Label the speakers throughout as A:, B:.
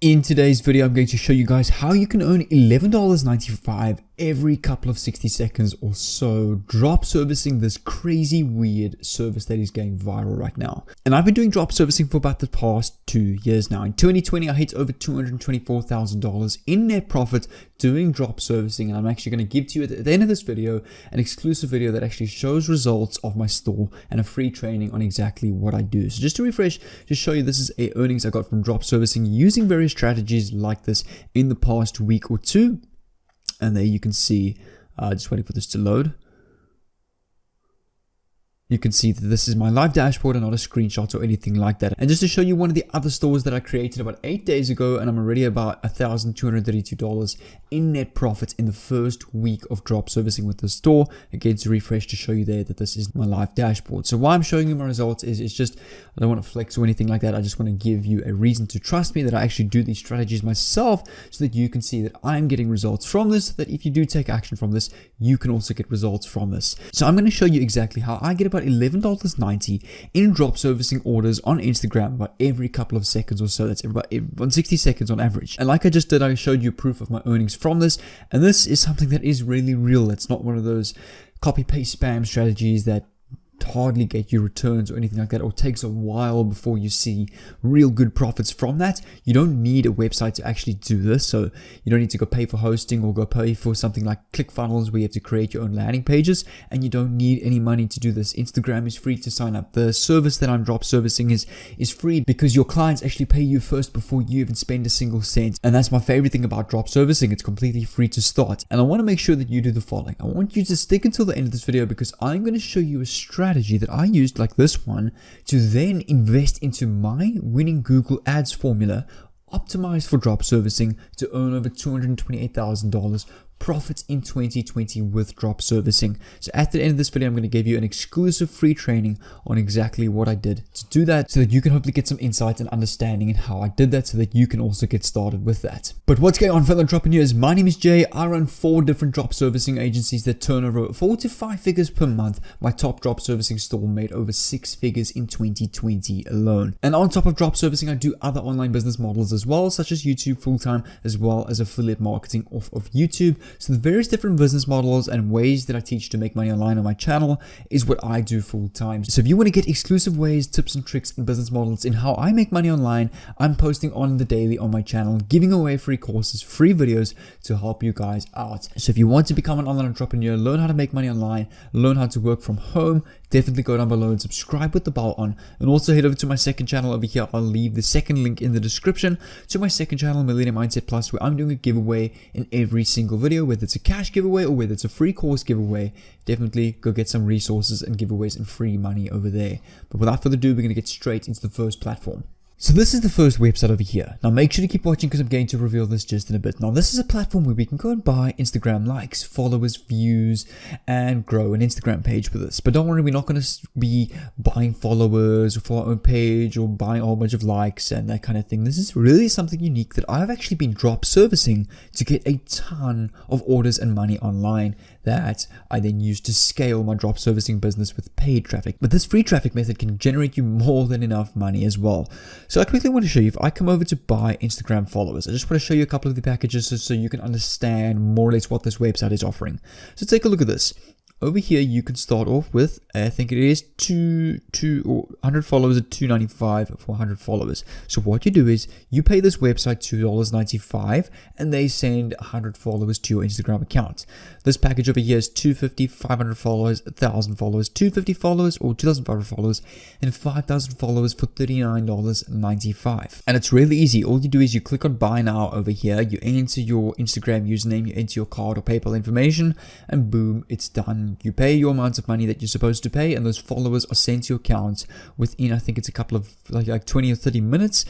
A: In today's video, I'm going to show you guys how you can earn $11.95 every couple of 60 seconds or so drop servicing this crazy weird service that is going viral right now. And I've been doing drop servicing for about the past 2 years now. In 2020, I hit over $224,000 in net profit doing drop servicing, and I'm actually going to give to you at the end of this video an exclusive video that actually shows results of my store and a free training on exactly what I do. So just to refresh, just show you, this is earnings I got from drop servicing using various strategies like this in the past week or two. And there you can see, just waiting for this to load. You can see that this is my live dashboard and not a screenshot or anything like that. And just to show you one of the other stores that I created about 8 days ago, and I'm already about $1,232 in net profit in the first week of drop servicing with the store. Again, to refresh, to show you there that this is my live dashboard. So why I'm showing you my results is it's just, I don't want to flex or anything like that. I just want to give you a reason to trust me that I actually do these strategies myself, so that you can see that I'm getting results from this, so that if you do take action from this, you can also get results from this. So I'm going to show you exactly how I get about $11.90 in drop servicing orders on Instagram about every couple of seconds or so. That's about 60 seconds on average. And like I just did, I showed you proof of my earnings from this, and this is something that is really real. It's not one of those copy paste spam strategies that hardly get you returns or anything like that, or takes a while before you see real good profits from that. You don't need a website to actually do this, so you don't need to go pay for hosting or go pay for something like ClickFunnels where you have to create your own landing pages, and you don't need any money to do this. Instagram is free to sign up. The service that I'm drop servicing is free because your clients actually pay you first before you even spend a single cent. And that's my favorite thing about drop servicing. It's completely free to start. And I want to make sure that you do the following. I want you to stick until the end of this video, because I'm going to show you a strategy that I used, like this one, to then invest into my winning Google Ads formula, optimized for drop servicing, to earn over $228,000 profits in 2020 with drop servicing. So at the end of this video, I'm going to give you an exclusive free training on exactly what I did to do that, so that you can hopefully get some insight and understanding in how I did that, so that you can also get started with that. But what's going on, fellow entrepreneurs? My name is Jay. I run 4 different drop servicing agencies that turn over 4 to 5 figures per month. My top drop servicing store made over 6 figures in 2020 alone. And on top of drop servicing, I do other online business models as well, such as YouTube full-time, as well as affiliate marketing off of YouTube. So the various different business models and ways that I teach to make money online on my channel is what I do full time. So if you want to get exclusive ways, tips and tricks and business models in how I make money online, I'm posting on the daily on my channel, giving away free courses, free videos to help you guys out. So if you want to become an online entrepreneur, learn how to make money online, learn how to work from home, definitely go down below and subscribe with the bell on, and also head over to my second channel over here. I'll leave the second link in the description to my second channel, Millionaire Mindset Plus, where I'm doing a giveaway in every single video, whether it's a cash giveaway or whether it's a free course giveaway. Definitely go get some resources and giveaways and free money over there. But without further ado, we're going to get straight into the first platform. So this is the first website over here. Now make sure to keep watching, because I'm going to reveal this just in a bit. Now this is a platform where we can go and buy Instagram likes, followers, views, and grow an Instagram page with us. But don't worry, we're not going to be buying followers for our own page or buying a whole bunch of likes and that kind of thing. This is really something unique that I've actually been drop servicing to get a ton of orders and money online that I then use to scale my drop servicing business with paid traffic. But this free traffic method can generate you more than enough money as well. So I quickly want to show you, if I come over to buy Instagram followers, I just want to show you a couple of the packages so you can understand more or less what this website is offering. So take a look at this. Over here, you can start off with, I think it is 100 followers at $2.95 for 100 followers. So what you do is you pay this website $2.95, and they send 100 followers to your Instagram account. This package over here is $250, 500 followers, 1,000 followers, 250 followers or 2,500 followers, and 5,000 followers for $39.95. And it's really easy. All you do is you click on buy now over here, you enter your Instagram username, you enter your card or PayPal information, and boom, it's done. You pay your amount of money that you're supposed to pay, and those followers are sent to your account within, I think it's a couple of like 20 or 30 minutes.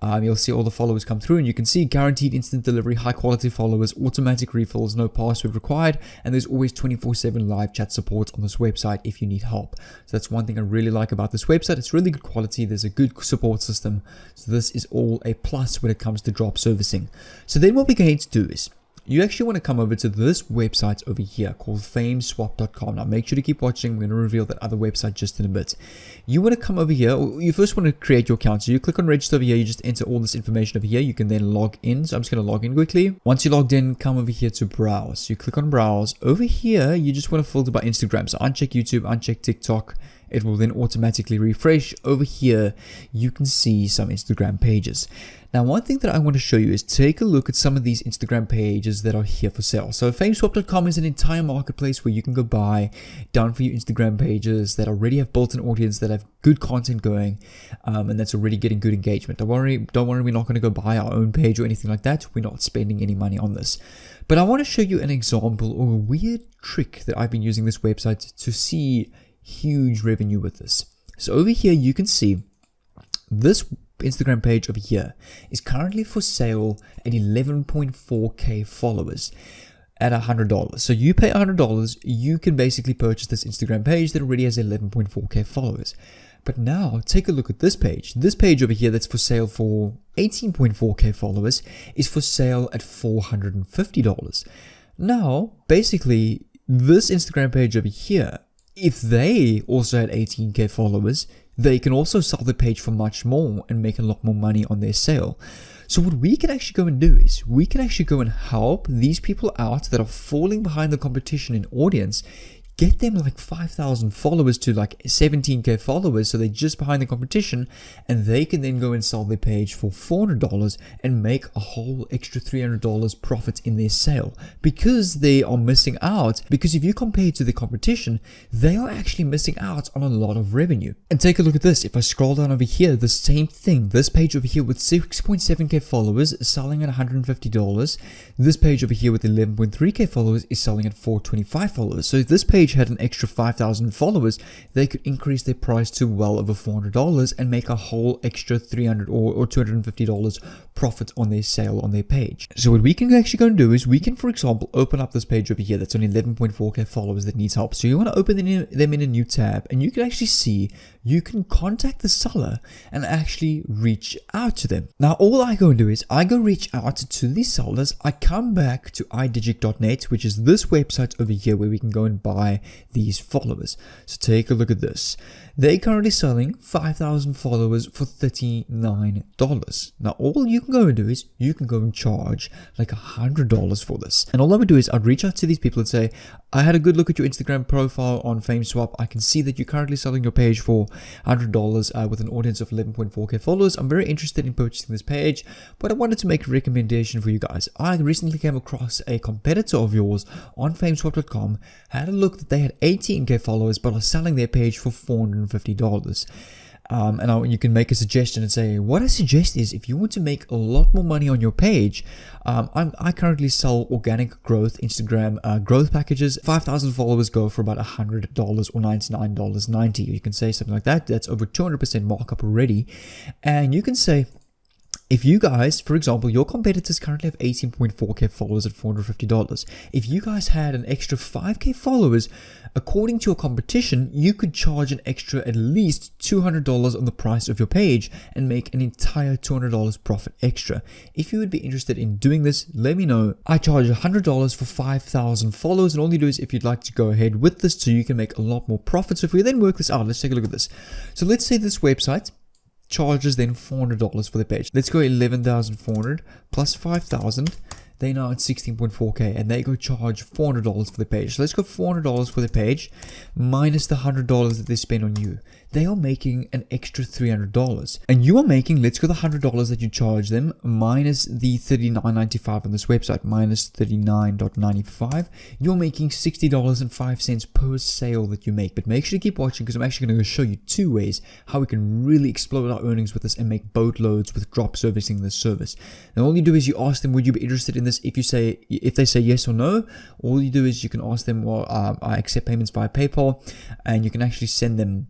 A: You'll see all the followers come through, and you can see guaranteed instant delivery, high quality followers, automatic refills, no password required, and there's always 24/7 live chat support on this website if you need help. So that's one thing I really like about this website. It's really good quality. There's a good support system. So this is all a plus when it comes to drop servicing. So then what we're going to do is you actually want to come over to this website over here called fameswap.com. Now make sure to keep watching. We're going to reveal that other website just in a bit. You want to come over here. You first want to create your account. So you click on register over here. You just enter all this information over here. You can then log in. So I'm just going to log in quickly. Once you're logged in, come over here to browse. So you click on browse. Over here, you just want to filter by Instagram. So uncheck YouTube, uncheck TikTok. It will then automatically refresh. Over here, you can see some Instagram pages. Now, one thing that I want to show you is take a look at some of these Instagram pages that are here for sale. So fameswap.com is an entire marketplace where you can go buy down for your Instagram pages that already have built an audience, that have good content going, and that's already getting good engagement. Don't worry, we're not going to go buy our own page or anything like that. We're not spending any money on this. But I want to show you an example or a weird trick that I've been using this website to see huge revenue with this. So over here, you can see this Instagram page over here is currently for sale at 11.4k followers at $100. So you pay $100, you can basically purchase this Instagram page that already has 11.4k followers. But now take a look at this page. This page over here that's for sale for 18.4k followers is for sale at $450. Now, basically, this Instagram page over here, if they also had 18k followers, they can also sell the page for much more and make a lot more money on their sale. So what we can actually go and do is we can actually go and help these people out that are falling behind the competition in audience, get them like 5,000 followers to like 17k followers, so they're just behind the competition, and they can then go and sell their page for $400 and make a whole extra $300 profit in their sale, because they are missing out. Because if you compare to the competition, they are actually missing out on a lot of revenue. And take a look at this. If I scroll down over here, the same thing. This page over here with 6.7k followers is selling at $150. This page over here with 11.3k followers is selling at $425. So if this page had an extra 5,000 followers, they could increase their price to well over $400 and make a whole extra $300 or $250 profit on their sale on their page. So what we can actually go and do is we can, for example, open up this page over here that's on 11.4k followers that needs help. So you want to open them in a new tab, and you can actually see you can contact the seller and actually reach out to them. Now, all I go and do is I go reach out to these sellers. I come back to iDigic.net, which is this website over here where we can go and buy these followers. So take a look at this. They're currently selling 5,000 followers for $39. Now, all you can go and do is you can go and charge like $100 for this. And all I would do is I'd reach out to these people and say, I had a good look at your Instagram profile on FameSwap. I can see that you're currently selling your page for $100 with an audience of 11.4k followers. I'm very interested in purchasing this page, but I wanted to make a recommendation for you guys. I recently came across a competitor of yours on fameswap.com, had a look that they had 18k followers, but are selling their page for $450. And you can make a suggestion and say, what I suggest is if you want to make a lot more money on your page, I currently sell organic growth Instagram growth packages. 5,000 followers go for about $100 or $99.90. You can say something like that. That's over 200% markup already. And you can say, if you guys, for example, your competitors currently have 18.4k followers at $450. If you guys had an extra 5k followers, according to your competition, you could charge an extra at least $200 on the price of your page and make an entire $200 profit extra. If you would be interested in doing this, let me know. I charge $100 for 5,000 followers, and all you do is if you'd like to go ahead with this so you can make a lot more profit. So if we then work this out, let's take a look at this. So let's say this website charges then $400 for the page. Let's go 11,400 plus 5,000. They now at 16.4k, and they go charge $400 for the page. So let's go $400 for the page minus the $100 that they spend on you. They are making an extra $300, and you are making, let's go the $100 that you charge them minus the $39.95 on this website, minus $39.95. You're making $60.05 per sale that you make. But make sure to keep watching, because I'm actually going to show you two ways how we can really explode our earnings with this and make boatloads with drop servicing this service. And all you do is you ask them, would you be interested in this? If they say yes or no, all you do is you can ask them, well, I accept payments via PayPal, and you can actually send them,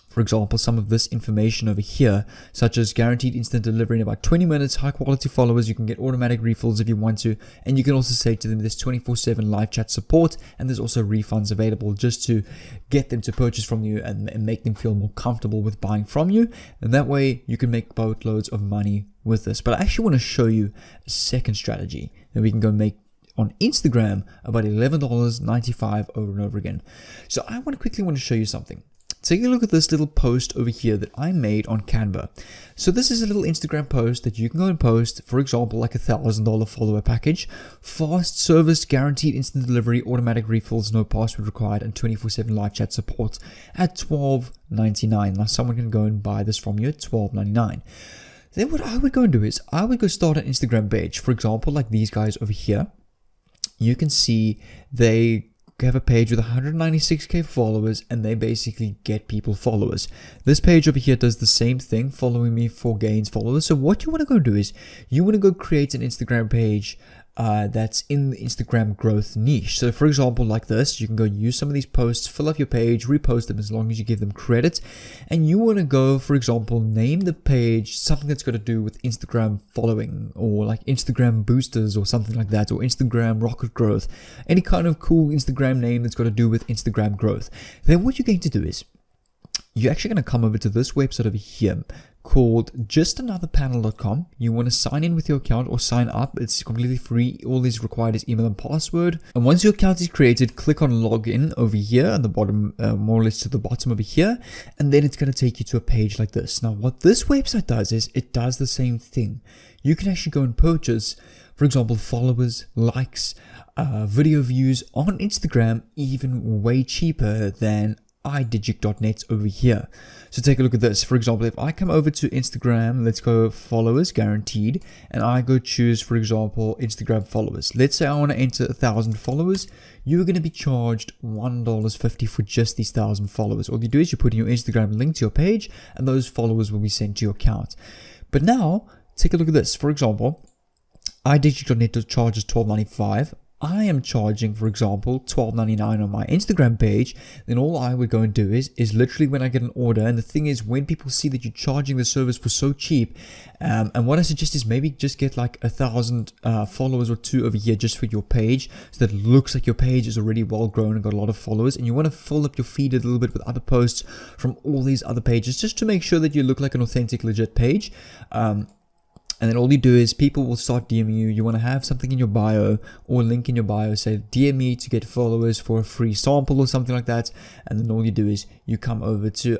A: for example, some of this information over here, such as guaranteed instant delivery in about 20 minutes, high quality followers, you can get automatic refills if you want to, and you can also say to them there's 24/7 live chat support, and there's also refunds available just to get them to purchase from you and make them feel more comfortable with buying from you. And that way you can make boatloads of money with this. But I actually want to show you a second strategy that we can go make on Instagram about $11.95 over and over again. So I quickly want to show you something. Take a look at this little post over here that I made on Canva. So this is a little Instagram post that you can go and post, for example, like $1,000 follower package, fast service, guaranteed instant delivery, automatic refills, no password required, and 24/7 live chat support at $12.99. Now someone can go and buy this from you at $12.99. Then what I would go and do is I would go start an Instagram page, for example, like these guys over here. You can see they have a page with 196k followers, and they basically get people followers. This page over here does the same thing, following me for gains followers. So what you want to go do is you want to go create an Instagram page that's in the Instagram growth niche. So for example, like this, you can go use some of these posts, fill up your page, repost them as long as you give them credit. And you want to go, for example, name the page something that's got to do with Instagram following, or like Instagram boosters or something like that, or Instagram rocket growth, any kind of cool Instagram name that's got to do with Instagram growth. Then what you're going to do is you're actually going to come over to this website over here called justanotherpanel.com. You want to sign in with your account or sign up. It's completely free. All is required is email and password. And once your account is created, click on login over here at the bottom, more or less to the bottom over here, and then it's going to take you to a page like this. Now what this website does is it does the same thing. You can actually go and purchase, for example, followers, likes, video views on Instagram, even way cheaper than iDigit.net over here. So take a look at this. For example, if I come over to Instagram, let's go followers guaranteed, and I go choose, for example, Instagram followers. Let's say I want to enter 1,000 followers. You're going to be charged $1.50 for just these 1,000 followers. All you do is you put in your Instagram link to your page, and those followers will be sent to your account. But now take a look at this. For example, iDigit.net charges $12.95. I am charging, for example, $12.99 on my Instagram page. Then all I would go and do is literally when I get an order, and the thing is, when people see that you're charging the service for so cheap, and what I suggest is maybe just get like 1,000 followers or 2 over here just for your page, so that it looks like your page is already well grown and got a lot of followers. And you want to fill up your feed a little bit with other posts from all these other pages, just to make sure that you look like an authentic, legit page. And then all you do is people will start DMing you. You want to have something in your bio or a link in your bio, say DM me to get followers for a free sample or something like that. And then all you do is you come over to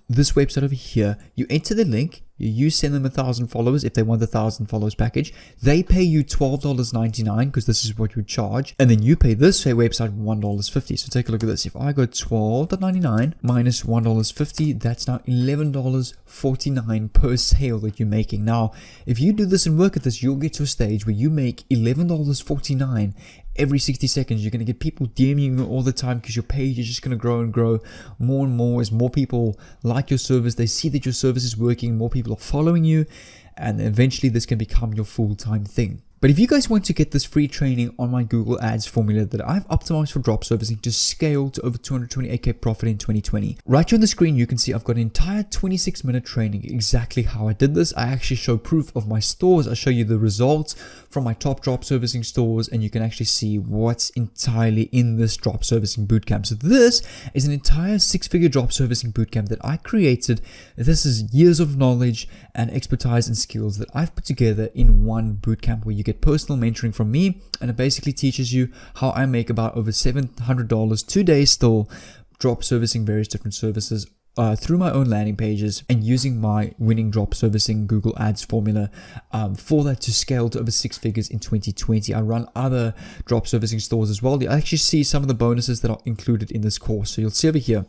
A: this website over here. You enter the link. You send them 1,000 followers if they want the 1,000 followers package. They pay you $12.99 because this is what you charge, and then you pay this website $1.50. So take a look at this. If I go $12.99 minus $1.50, that's now $11.49 per sale that you're making. Now, if you do this and work at this, you'll get to a stage where you make $11.49 every 60 seconds. You're going to get people DMing you all the time because your page is just going to grow and grow more and more as more people like your service. They see that your service is working, more people are following you, and eventually this can become your full-time thing. But if you guys want to get this free training on my Google Ads formula that I've optimized for drop servicing to scale to over 228k profit in 2020, right here on the screen you can see I've got an entire 26-minute training exactly how I did this. I actually show proof of my stores. I show you the results from my top drop servicing stores, and you can actually see what's entirely in this drop servicing bootcamp. So this is an entire 6-figure drop servicing bootcamp that I created. This is years of knowledge and expertise and skills that I've put together in one bootcamp where you get personal mentoring from me, and it basically teaches you how I make about over $700 2 still drop servicing various different services through my own landing pages, and using my winning drop servicing Google Ads formula for that to scale to over 6 figures in 2020. I run other drop servicing stores as well. You actually see some of the bonuses that are included in this course. So you'll see over here,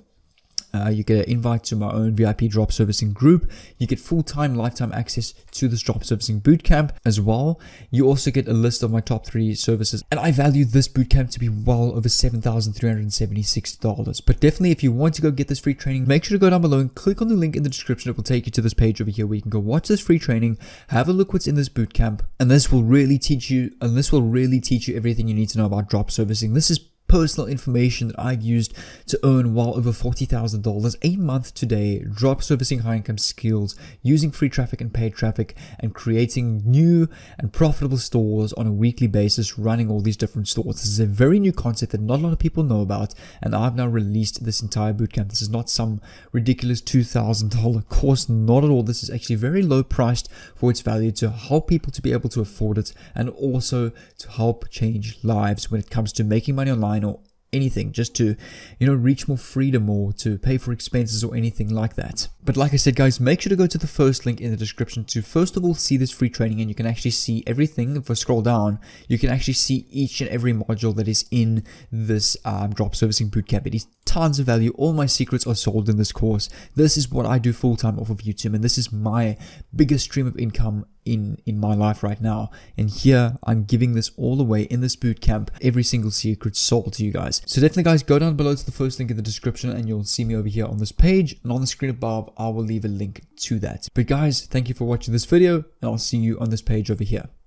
A: you get an invite to my own VIP drop servicing group. You get full-time lifetime access to this drop servicing bootcamp as well. You also get a list of my top 3 services, and I value this bootcamp to be well over $7,376. But definitely, if you want to go get this free training, make sure to go down below and click on the link in the description. It will take you to this page over here where you can go watch this free training, have a look what's in this bootcamp, and this will really teach you everything you need to know about drop servicing. This is personal information that I've used to earn well over $40,000 a month today, drop servicing high income skills, using free traffic and paid traffic, and creating new and profitable stores on a weekly basis, running all these different stores. This is a very new concept that not a lot of people know about, and I've now released this entire bootcamp. This is not some ridiculous $2,000 course, not at all. This is actually very low priced for its value to help people to be able to afford it, and also to help change lives when it comes to making money online or anything, just to reach more freedom or to pay for expenses or anything like that. But like I said, guys, make sure to go to the first link in the description to first of all see this free training, and you can actually see everything. If I scroll down, you can actually see each and every module that is in this drop servicing bootcamp. It is tons of value. All my secrets are sold in this course. This is what I do full-time off of YouTube, and this is my biggest stream of income in my life right now. And here I'm giving this all away in this bootcamp, every single secret sold to you guys. So definitely, guys, go down below to the first link in the description and you'll see me over here on this page, and on the screen above I will leave a link to that. But guys, thank you for watching this video, and I'll see you on this page over here.